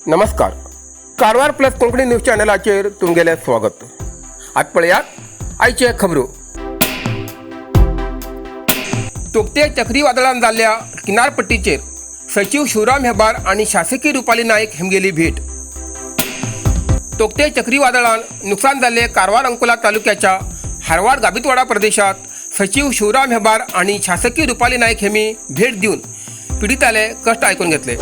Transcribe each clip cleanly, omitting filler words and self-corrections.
नमस्कार. Karwar plus Konkani news चॅनलाचेर तुमगेलें स्वागत. आज पळयात आयचे खबरो. तोकते चक्रीवादळान जाल्ल्या किनारपट्टीचेर सचिव शिवराम हेबार आणि शासकीय रुपाली नाईक हेमगेली भेट. तोकते चक्रीवादळान नुकसान जाल्ले कारवार अंकोला तालुक्याच्या हारवाड गाबितवाडा प्रदेशात सचिव शिवराम हेबार आणि शासकीय रुपाली नाईक हेमी भेट दिवन पिडिताले कष्ट आयकून घेतले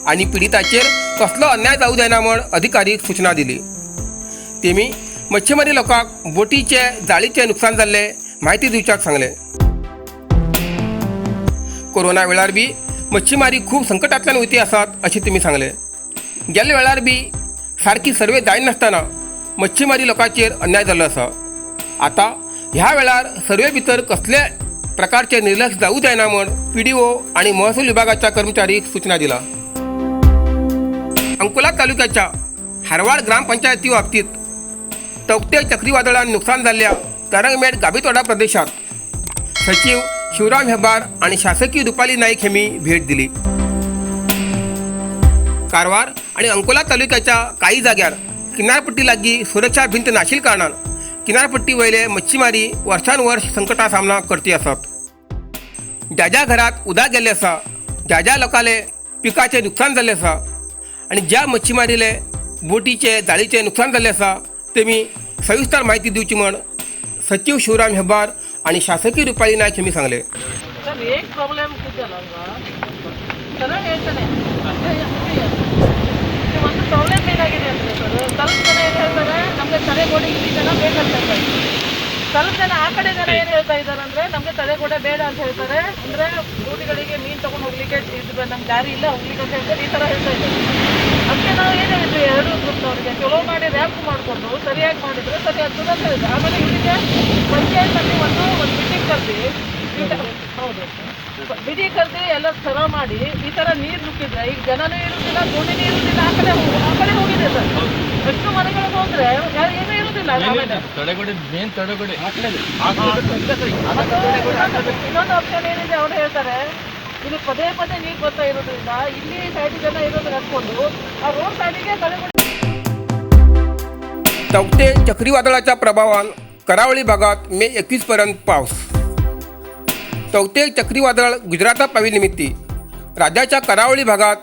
आणि पिडिताचेर कसलो अन्याय जाऊ जायना म्हण अधिकारीक सूचना दिली. तेमी मच्छीमारी लोकांक बोटीचे जाळीचे नुकसान जाल्ले माहिती दिवच्याक सांगले. कोरोना वेळार बी मच्छीमारी खूब संकटांतल्यान वयती आसात अशें तेमी सांगले. गेल्ल्या वेळार बी सारकी सर्वे जायनासतना मच्छीमारी लोकांचेर अन्याय जाल्लो आसा. आता ह्या वेळार सर्वे भितर कसले प्रकारचे निर्लक्ष जाऊ जायना म्हण PDO आणि महसूल विभागाच्या कर्मचारीक सूचना दिला. अंकोला तालुक्याच्या हारवाड ग्रामपंचायती बाबतीत तोकते चक्रीवादळान नुकसान झालेल्या तरंगमेट गाबितवाडा प्रदेशात सचिव शिवराम हेबार आणि शासकीय रुपाली नाईक हेमी भेट दिली. कारवार आणि अंकोला तालुक्याच्या काही जाग्यार किनारपट्टी लागीं सुरक्षा भिंत नाशिल कारणान किनारपट्टी वयले मच्छीमारी वर्षानुवर्ष संकटा सामना करती आसात. ज्या ज्या घरात उदक गेल्लें आसा, ज्या ज्या लोकांले पिकाचें नुकसान जाल्लें आसा आणि ज्या मच्छीमारीले बोटीचे जाळीचे नुकसान जाल्लें आसा तेमी सविस्तर माहिती दिवची म्हण सचिव शिवराम हेबार आणि शासकीय रुपाली नाईक हेमी सांगले. सर एक प्रॉब्लेम किती झाला सरळ ಹೇಳ್ತಾನೆ ಒಂದು ಪ್ರಾಬ್ಲಮ್ ಏನಾಗಿದೆ ಅಂದರೆ ಸರ್ ಸ್ವಲ್ಪ ಜನ ಏನು ಹೇಳ್ತಾರೆ ನಮಗೆ ತಲೆಗೋಡೆ ಇಲ್ಲಿ ಜನ ಬೇಕಂತ ಹೇಳ್ತಾರೆ. ಸ್ವಲ್ಪ ಜನ ಆ ಕಡೆ ಜನ ಏನು ಹೇಳ್ತಾ ಇದ್ದಾರೆ ಅಂದರೆ ನಮಗೆ ತಲೆಗೋಡೆ ಬೇಡ ಅಂತ ಹೇಳ್ತಾರೆ. ಅಂದರೆ ಬೋಟಿಗಳಿಗೆ ಮೀನು ತೊಗೊಂಡು ಹೋಗ್ಲಿಕ್ಕೆ ಇದು ನಮ್ಗೆ ದಾರಿ ಇಲ್ಲ ಹೋಗ್ಲಿಕ್ಕೆ ಅಂತ ಹೇಳ್ತಾರೆ. ಈ ಥರ ಹೇಳ್ತಾ ಇದ್ದಾರೆ. ಅದಕ್ಕೆ ನಾವು ಏನು ಹೇಳಿದ್ವಿ ಎರಡು ಗ್ರೂಪ್ನವ್ರಿಗೆ ಚಲೋ ಮಾಡಿ ರ್ಯಾಂಪ್ ಮಾಡಿಕೊಂಡು ಸರಿಯಾಗಿ ಮಾಡಿದರೆ ಸರಿ ಆಗ್ತದೆ ಅಂತ ಹೇಳಿದ್ರು. ಆಮೇಲೆ ಇವರಿಗೆ ಪಂಚಾಯತ್ನಲ್ಲಿ ಒಂದು ಮೀಟಿಂಗ್ ಕರೆದಿ ಹೌದು ಬಿಡಿ ಕರೆದಿ ಎಲ್ಲ ಸರ ಮಾಡಿ ಈ ಥರ ನೀರು ನುಗ್ಗಿದ್ರೆ ಈಗ ಜನನೂ ಇರುವುದಿಲ್ಲ ಗೋಣಿನೂ ಇರುವುದಿಲ್ಲ. ಆ ಕಡೆ ಹೋಗಿದೆ ಸರ್. ಎಷ್ಟು ಮನೆಗಳಿಗೆ ಹೋದ್ರೆ ಏನೂ ಇರುವುದಿಲ್ಲ. ಇನ್ನೊಂದು ಆಪ್ಷನ್ ಏನಿದೆ ಅವ್ರು ಹೇಳ್ತಾರೆ ಇಲ್ಲಿ ಪದೇ ಪದೇ ನೀರು ಬರ್ತಾ ಇರೋದ್ರಿಂದ ಇಲ್ಲಿ ಸೈಡ್ ಜನ ಇರೋದು ಹಾಕೊಂಡು ಆ ರೋಡ್ ಸೈಡಿಗೆ ತಡೆಗೋಡೆ. तोकते चक्रीवादळाच्या प्रभावान करावळी भागात मे 21 पर्यंत पावस. तोकते चक्रीवादळ गुजरातात पाविनिमित्ती राज्याच्या करावळी भागात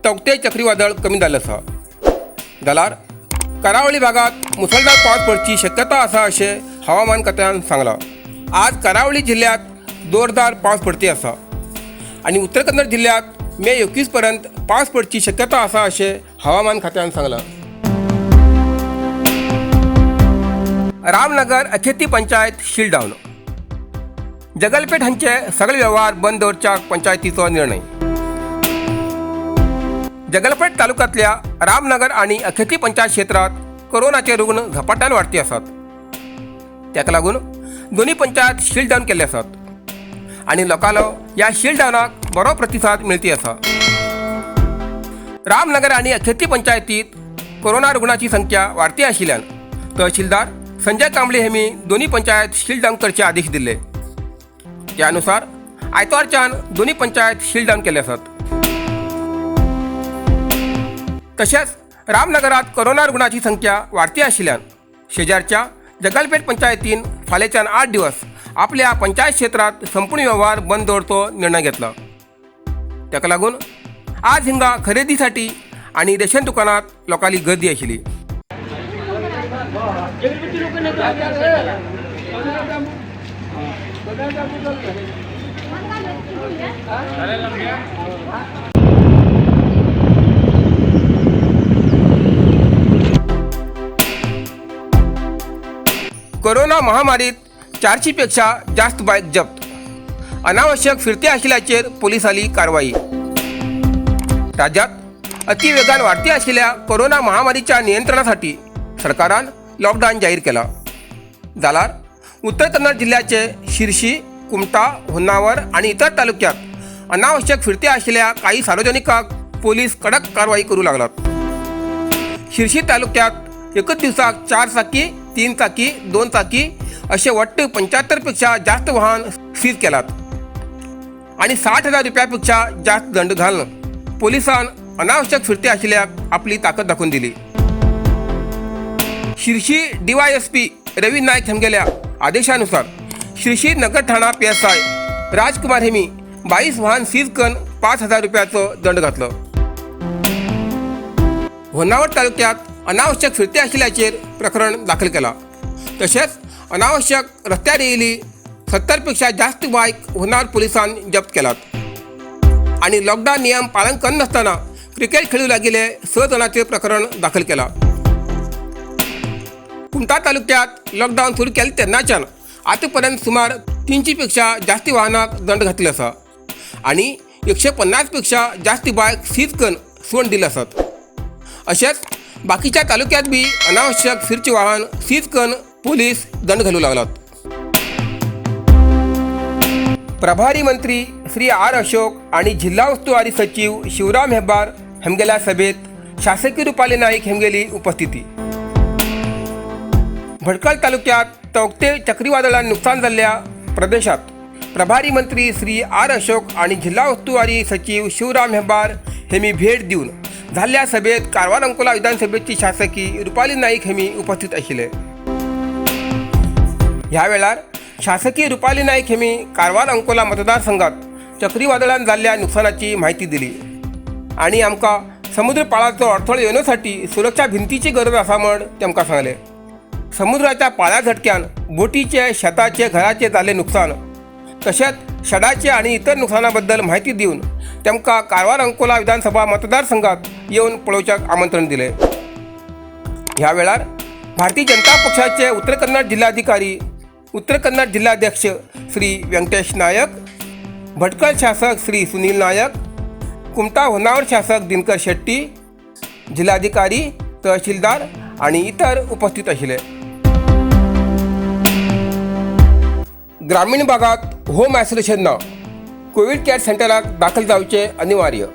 तोकते चक्रीवादळ कमी जाल्लें आसा. जाल्यार करावळी भागात मुसळधार पावस पडची शक्यता आसा अशें हवामान खात्यान सांगलां. आज करावळी जिल्ह्यात जोरदार पावस पडटी आसा आणि उत्तर कन्नड जिल्ह्यात मे 21 पर्यंत पावस पडची शक्यता आसा अशें हवामान खात्यान सांगलां. रामनगर अखेती पंचायत शील डावन. जगलपेठ हांचे सगळे व्यवहार बंद दवरच्या पंचायतीचो निर्णय. जगलपेठ तालुक्यांतल्या रामनगर आणि अखेती पंचायत क्षेत्रात कोरोनाचे रुग्ण झपाट्यान वाडटी आसात. त्याका लागून दोन्ही पंचायत शील डावन केल्ले आसात आणि लोकांलो ह्या शील डावनाक बरो प्रतिसाद मेळटी आसा. रामनगर आणि अखेती पंचायतीत कोरोना रुग्णाची संख्या वाडती आशिल्ल्यान तहसीलदार संजय कांबळे हेमी दोन्ही पंचायत शील डावन करचे आदेश दिले. त्यानुसार आयतवारच्यान दोन्ही पंचायत शील डावन केले आसात. तशेंच रामनगरात कोरोना रुग्णाची संख्या वाडती आशिल्ल्यान शेजारच्या जगलपेठ पंचायतीन फाल्यांच्यान 8 दिवस आपल्या पंचायत क्षेत्रात संपूर्ण व्यवहार बंद दवरचो निर्णय घेतला. ताका लागून आज हिंगा खरेदीसाठी आणि रेशन दुकानात लोकांची गर्दी आशिल्ली. कोरोना महामारीत 400 पेक्षा जास्त बाईक जप्त. अनावश्यक फिरते आशिल्ल्याचेर पोलिसांची कारवाई. राज्यात अतिवेगान वाढती आशिल्ल्या कोरोना महामारीच्या नियंत्रणासाठी सरकारान लॉकडाऊन जाहीर केला. जाल्यार उत्तर कन्नड जिल्ह्याचे शिर्शी, कुमटा, होन्नावर आणि इतर तालुक्यात अनावश्यक फिरते आशिल्ल्या काही सार्वजनिकांक पोलीस कडक कारवाई करू लागलात. शिर्शी तालुक्यात एकच दिवसाक 4 चाकी, 3 चाकी, 2 चाकी असे वट्ट 75 पेक्षा जास्त वाहन सीज केलात आणि 60,000 रुपयापेक्षा जास्त दंड घालून पोलिसांन अनावश्यक फिरते असल्याक आपली ताकद दाखवून दिली. शिर्शी DYSP रवी नाईक हेमगेल्या आदेशानुसार शिर्शी नगर ठाणा PSI राजकुमार हेमी 22 वाहन सीज करून 5,000 रुपयाचं दंड घातलं. होन्नावर तालुक्यात अनावश्यक फिरते असल्याचेर प्रकरण दाखल केला. तसेच अनावश्यक रस्त्यार येयली 70पेक्षा जास्त बाईक होन्नावर पोलिसांनी जप्त केलात. आणि लॉकडाऊन नियम पालन करत नसताना क्रिकेट खेळू लागले 6 जणांचे प्रकरण दाखल केला. कुमटा तालुक्यात लॉकडाऊन सुरू केले तेन्नाच्यान आतापर्यंत सुमार 300पेक्षा जास्त वाहनाक दंड घातले आसा आणि 150पेक्षा जास्त बायक सीज करून सोडून दिले आसात. अशेंच बाकीच्या तालुक्यात बी अनावश्यक फिरचे वाहन सीज करून पोलीस दंड घालू लागलात. प्रभारी मंत्री श्री R अशोक आणि जिल्हा उस्तुवारी सचिव शिवराम हेब्बार हेमगेल्या सभेत शासकीय रुपाली नाईक हेमगेली उपस्थिती. भटकळ तालुक्यात तौक्ते चक्रीवादळान नुकसान झालेल्या प्रदेशात प्रभारी मंत्री श्री R अशोक आणि जिल्हा उस्तुवारी सचिव शिवराम हेब्बार हेमी भेट दिवन झालेल्या सभेत कारवार अंकोला विधानसभेची शासकीय रुपाली नाईक हेमी उपस्थित आशिल्ले. ह्या वेळार शासकीय रुपाली नाईक हेमी कारवार अंकोला मतदारसंघात चक्रीवादळान जाल्ल्या नुकसानाची माहिती दिली आणि आमकां समुद्र पाळाचो अडथळो येवसाठी सुरक्षा भिंतीची गरज आसा म्हण तेमकां सांगले. समुद्राच्या पाळ्या झटक्यान बोटीचे शेताचे घराचे जाल्ले नुकसान तशेंच शेडाचे आणि इतर नुकसानाबद्दल माहिती दिवन तेमकां कारवार अंकोला विधानसभा मतदारसंघात येवन पळोवच्याक आमंत्रण दिले. ह्या वेळार भारतीय जनता पक्षाचे उत्तर कन्नड जिल्हाधिकारी उत्तर कन्नड जिल्हाध्यक्ष श्री व्यंकटेश नायक, भटकळ शासक श्री सुनील नायक, कुमटा होन्नावर शासक दिनकर शेट्टी, जिल्हाधिकारी, तहसीलदार आणि इतर उपस्थित आशिल्ले. ग्रामीण भागात होम आयसोलेशन ना कोविड केअर सेंटराक दाखल जावचे अनिवार्य.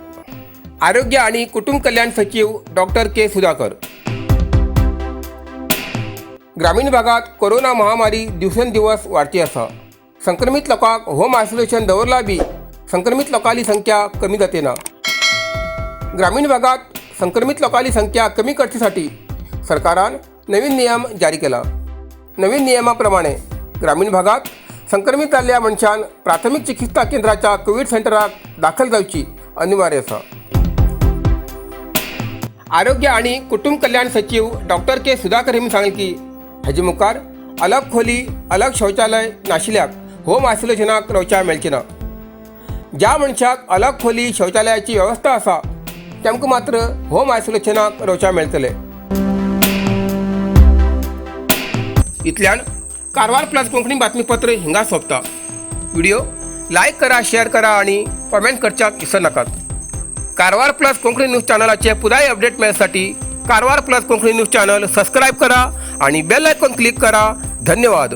आरोग्य आणि कुटुंब कल्याण सचिव डॉक्टर K सुधाकर. ग्रामीण भागात कोरोना महामारी दिवसेंदिवस वाढती आसा. संक्रमित लोकांक होम आयसोलेशन दवरला बी संक्रमित लोकांची संख्या कमी जातेना. ग्रामीण भागात संक्रमित लोकांची संख्या कमी करण्यासाठी सरकारान नवीन नियम जारी केला. नवीन नियमाप्रमाणे ग्रामीण भागात संक्रमित झालेल्या मनशान प्राथमिक चिकित्सा केंद्राच्या कोविड सेंटराक दाखल जावची अनिवार्य आसा. आरोग्य आणि कुटुंब कल्याण सचिव डॉक्टर K सुधाकर हेमी सांगले की हाजे मुखार अलग खोली अलग शौचालय नाशिल्ल्याक होम आयसोलेशनाक रावच्या मेळचे ना. ज्या मनशाक अलग खोली शौचालयाची व्यवस्था आसा तेमकां मात्र होम आयसोलेशनाक रावच्या मेळटले. इतल्यान कारवार प्लस कोंकणी बातमीपत्र हिंगा सोंपता. व्हिडिओ लाईक करा, शेअर करा आणि कमेंट करच्याक विसरू नाकात. कारवार प्लस कोंकणी न्यूज चॅनलाचे पुराय अपडेट मिळण्यासाठी Karwar plus Konkani news channel subscribe करा आणि बेल आयकॉन क्लिक करा. धन्यवाद.